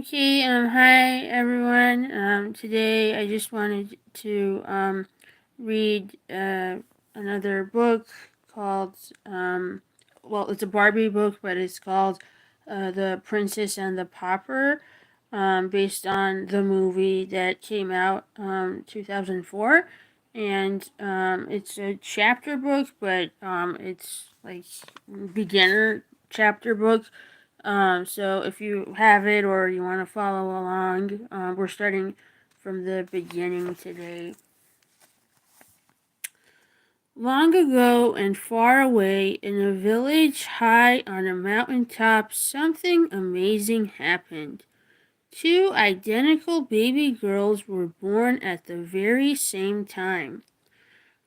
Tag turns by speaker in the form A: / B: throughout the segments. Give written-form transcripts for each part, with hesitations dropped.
A: Okay, hi everyone. Today I just wanted to read another book called, it's a Barbie book, but it's called The Princess and the Pauper, based on the movie that came out 2004. And it's a chapter book, but it's like beginner chapter book, so if you have it or you want to follow along, we're starting from the beginning today. Long ago and far away, in a village high on a mountain top, something amazing happened. Two identical baby girls were born at the very same time.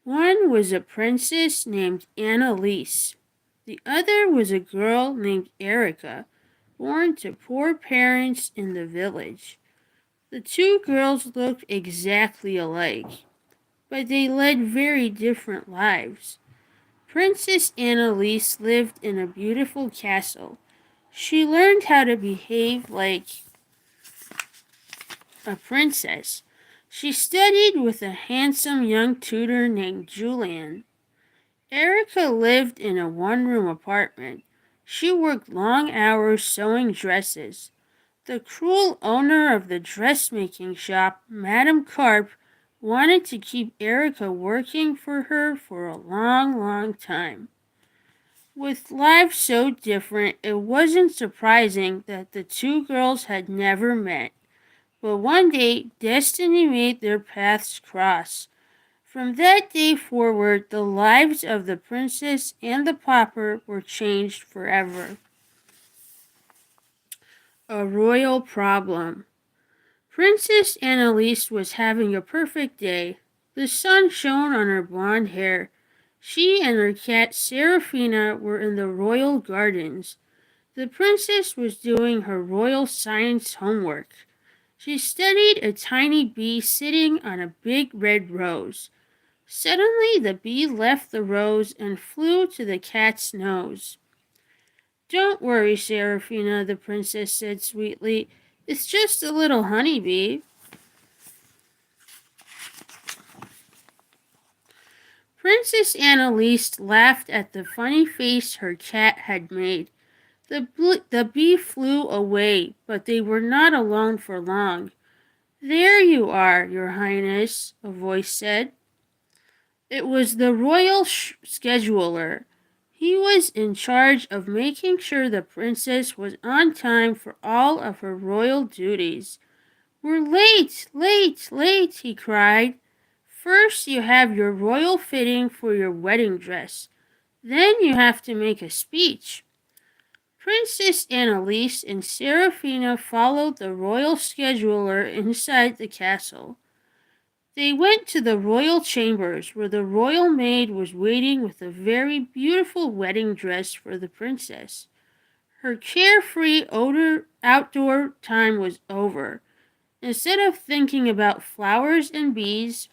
A: One was a princess named Annalise. The other was a girl named Erica, born to poor parents in the village. The two girls looked exactly alike, but they led very different lives. Princess Annalise lived in a beautiful castle. She learned how to behave like a princess. She studied with a handsome young tutor named Julian. Erica lived in a one-room apartment. She worked long hours sewing dresses. The cruel owner of the dressmaking shop, Madame Carp, wanted to keep Erica working for her for a long, long time. With lives so different, it wasn't surprising that the two girls had never met. But one day, destiny made their paths cross. From that day forward, the lives of the princess and the pauper were changed forever. A royal problem. Princess Annalise was having a perfect day. The sun shone on her blonde hair. She and her cat Seraphina were in the royal gardens. The princess was doing her royal science homework. She studied a tiny bee sitting on a big red rose. Suddenly the bee left the rose and flew to the cat's nose. "Don't worry, Seraphina," the princess said sweetly. "It's just a little honeybee." Princess Annalise laughed at the funny face her cat had made. The bee flew away, but they were not alone for long. "There you are, your highness," a voice said. It was the royal scheduler. He was in charge of making sure the princess was on time for all of her royal duties. "We're late, late, late," he cried. "First you have your royal fitting for your wedding dress. Then you have to make a speech." Princess Annalise and Seraphina followed the royal scheduler inside the castle. They went to the royal chambers, where the royal maid was waiting with a very beautiful wedding dress for the princess. Her carefree outdoor time was over. Instead of thinking about flowers and bees,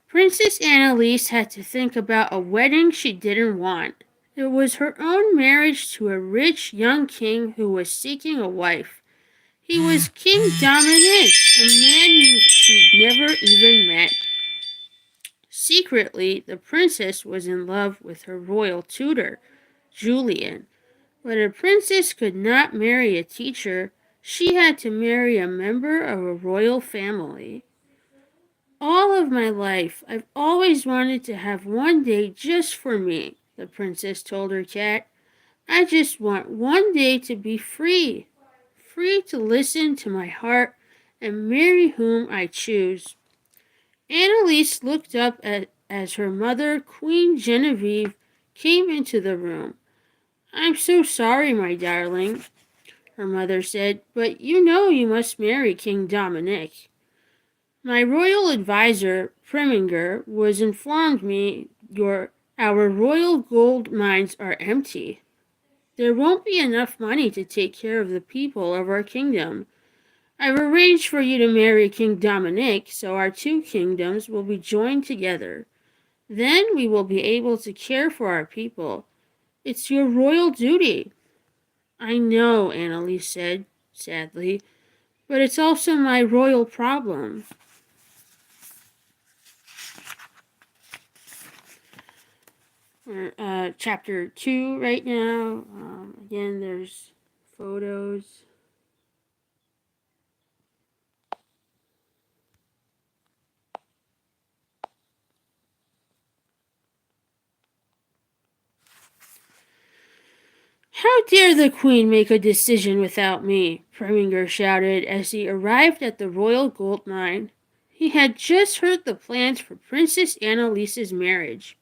A: Princess Annalise had to think about a wedding she didn't want. It was her own marriage to a rich young king who was seeking a wife. He was King Dominic, a man she'd never even met. Secretly, the princess was in love with her royal tutor, Julian. But a princess could not marry a teacher. She had to marry a member of a royal family. "All of my life, I've always wanted to have one day just for me," the princess told her cat. "I just want one day to be free, free to listen to my heart and marry whom I choose." Annalise looked up as her mother, Queen Genevieve, came into the room. "I'm so sorry, my darling," her mother said, "but you know you must marry King Dominic. My royal advisor, Preminger, was informed me our royal gold mines are empty." There won't be enough money to take care of the people of our kingdom. I've arranged for you to marry King Dominic, so our two kingdoms will be joined together. Then we will be able to care for our people. It's your royal duty." "I know," Annalise said, sadly, "but it's also my royal problem." We're chapter 2 right now. Again, there's photos. "How dare the Queen make a decision without me?" Preminger shouted as he arrived at the royal gold mine. He had just heard the plans for Princess Annalise's marriage.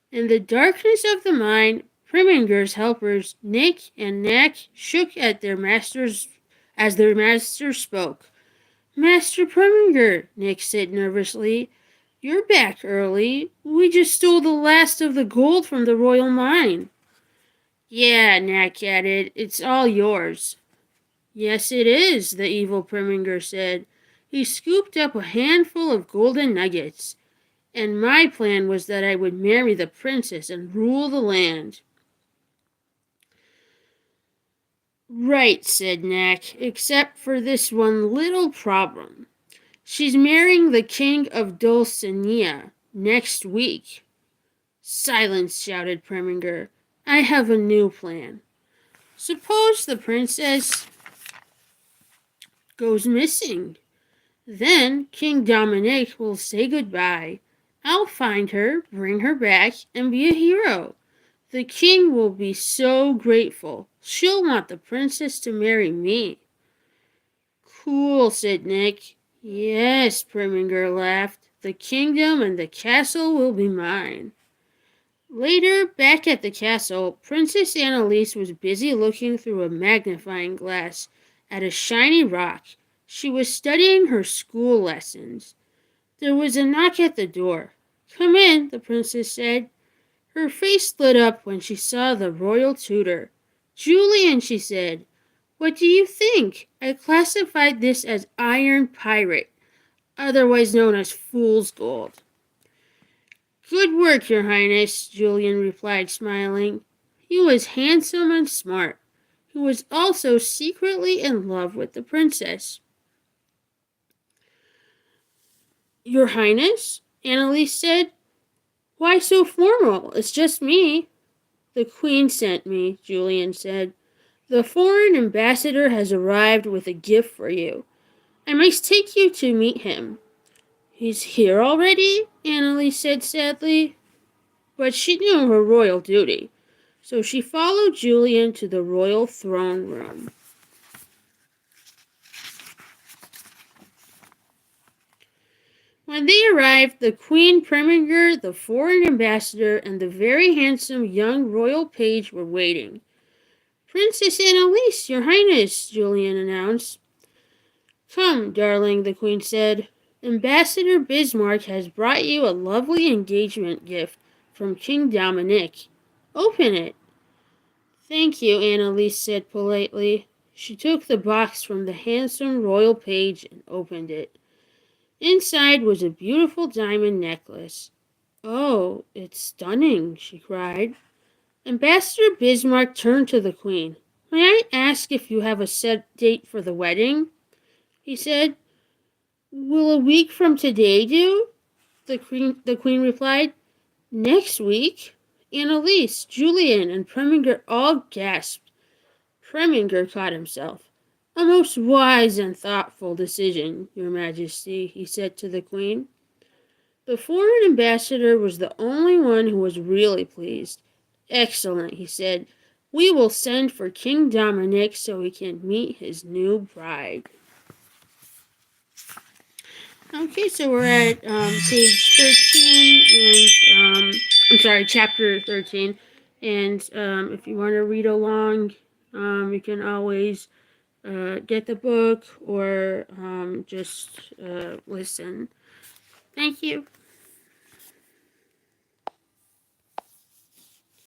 A: In the darkness of the mine, Preminger's helpers, Nick and Knack, shook at their masters as their master spoke. "Master Preminger," Nick said nervously, "you're back early. We just stole the last of the gold from the royal mine." "Yeah," Knack added, "it's all yours." "Yes, it is," the evil Preminger said. He scooped up a handful of golden nuggets. "And my plan was that I would marry the princess and rule the land." "Right," said Knack, "except for this one little problem. She's marrying the king of Dulcinea next week." "Silence," shouted Preminger. "I have a new plan. Suppose the princess goes missing. Then King Dominic will say goodbye. I'll find her, bring her back, and be a hero. The king will be so grateful. She'll want the princess to marry me." "Cool," said Nick. "Yes," Preminger laughed. "The kingdom and the castle will be mine." Later, back at the castle, Princess Annalise was busy looking through a magnifying glass at a shiny rock. She was studying her school lessons. There was a knock at the door. "Come in," the princess said. Her face lit up when she saw the royal tutor. "Julian," she said, "what do you think? I classified this as iron pirate, otherwise known as fool's gold." "Good work, Your Highness," Julian replied, smiling. He was handsome and smart. He was also secretly in love with the princess. "Your Highness?" Annalise said. "Why so formal? It's just me." "The Queen sent me," Julian said. "The foreign ambassador has arrived with a gift for you. I must take you to meet him." "He's here already?" Annalise said sadly. But she knew her royal duty, so she followed Julian to the royal throne room. When they arrived, the Queen, Preminger, the foreign ambassador, and the very handsome young royal page were waiting. "Princess Annalise, Your Highness," Julian announced. "Come, darling," the Queen said. "Ambassador Bismarck has brought you a lovely engagement gift from King Dominic. Open it." "Thank you," Annalise said politely. She took the box from the handsome royal page and opened it. Inside was a beautiful diamond necklace. "Oh, it's stunning," she cried. Ambassador Bismarck turned to the Queen. "May I ask if you have a set date for the wedding?" he said. "Will a week from today do?" The Queen replied. "Next week?" Annalise, Julian, and Preminger all gasped. Preminger caught himself. "A most wise and thoughtful decision, Your Majesty," he said to the Queen. The foreign ambassador was the only one who was really pleased. "Excellent," he said. "We will send for King Dominic so he can meet his new bride." Okay, so we're at page 13, and I'm sorry, chapter 13. And if you want to read along, you can always get the book or just listen. Thank you.